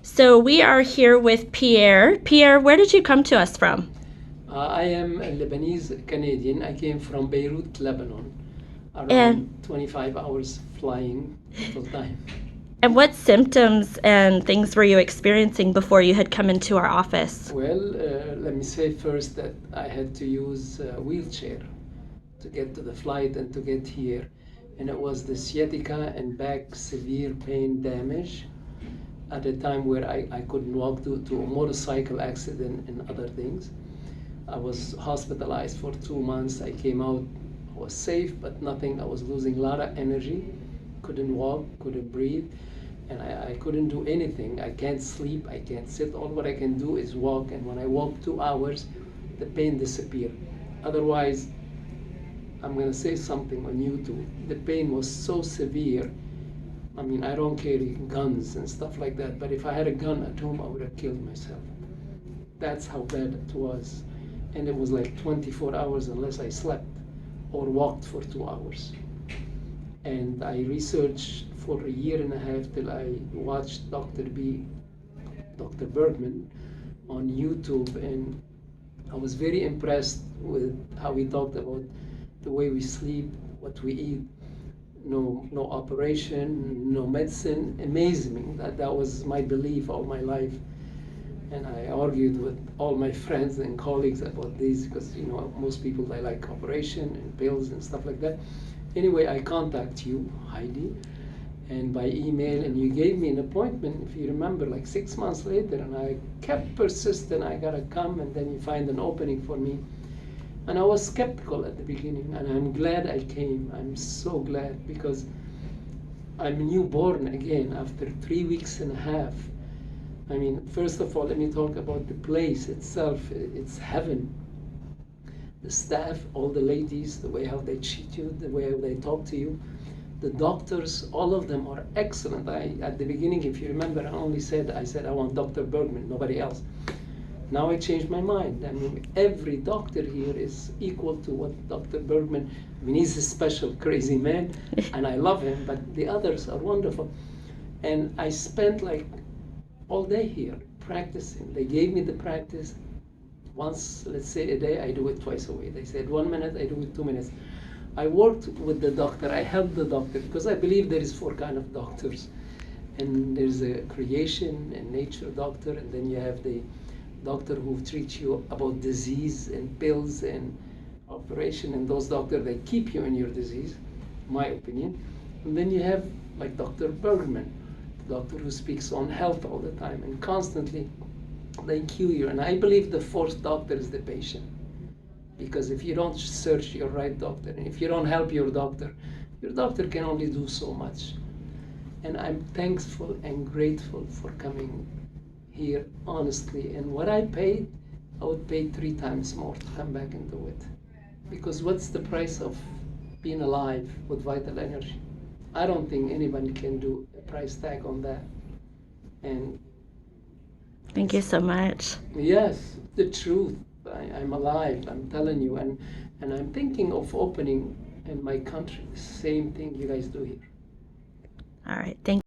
So we are here with Pierre. Pierre, where did you come to us from? I am a Lebanese Canadian. I came from Beirut, Lebanon, around And 25 hours flying total time. and what symptoms and things were you experiencing before you had come into our office? Well, let me say first that I had to use a wheelchair to get to the flight and to get here. And it was the sciatica and back severe pain damage at a time where I couldn't walk due to a motorcycle accident and other things. I was hospitalized for 2 months. I came out, I was safe, but nothing. I was losing a lot of energy, couldn't walk, couldn't breathe, and I couldn't do anything. I can't sleep, I can't sit. All what I can do is walk, and when I walk 2 hours, the pain disappeared. Otherwise, I'm gonna say something on YouTube. The pain was so severe. I mean, I don't carry guns and stuff like that, but if I had a gun at home, I would have killed myself. That's how bad it was. And it was like 24 hours unless I slept or walked for 2 hours. And I researched for a year and a half till I watched Dr. Bergman on YouTube, and I was very impressed with how he talked about the way we sleep, what we eat, no operation, no medicine. Amazing. That was my belief all my life. And I argued with all my friends and colleagues about this because most people they like operation and pills and stuff like that. Anyway, I contact you, Heidi, and by email, and you gave me an appointment, if you remember, like 6 months later, and I kept persistent. I gotta come, and then you find an opening for me. And I was skeptical at the beginning, and I'm glad I came. I'm so glad because I'm newborn again after 3 weeks and a half. I mean, first of all, let me talk about the place itself. It's heaven. The staff, all the ladies, the way how they treat you, the way how they talk to you. The doctors, all of them are excellent. At the beginning, if you remember, I said I want Dr. Bergman, nobody else. Now I changed my mind. I mean, every doctor here is equal to what Dr. Bergman. I mean, he's a special, crazy man, and I love him. But the others are wonderful. And I spent like all day here practicing. They gave me the practice once, let's say a day. I do it twice a week. They said 1 minute, I do it 2 minutes. I worked with the doctor. I helped the doctor because I believe there is 4 kind of doctors, and there's a creation and nature doctor, and then you have the doctor who treats you about disease and pills and operation, and those doctors, they keep you in your disease, my opinion. And then you have like Dr. Bergman, the doctor who speaks on health all the time, and constantly they cue you. And I believe the 4th doctor is the patient, because if you don't search your right doctor, and if you don't help your doctor can only do so much. And I'm thankful and grateful for coming here, honestly. And what I paid, I would pay 3 times more to come back and do it. Because what's the price of being alive with vital energy? I don't think anybody can do a price tag on that. And Thank you so much. yes, the truth. I'm alive, I'm telling you. And I'm thinking of opening in my country the same thing you guys do here. All right. Thank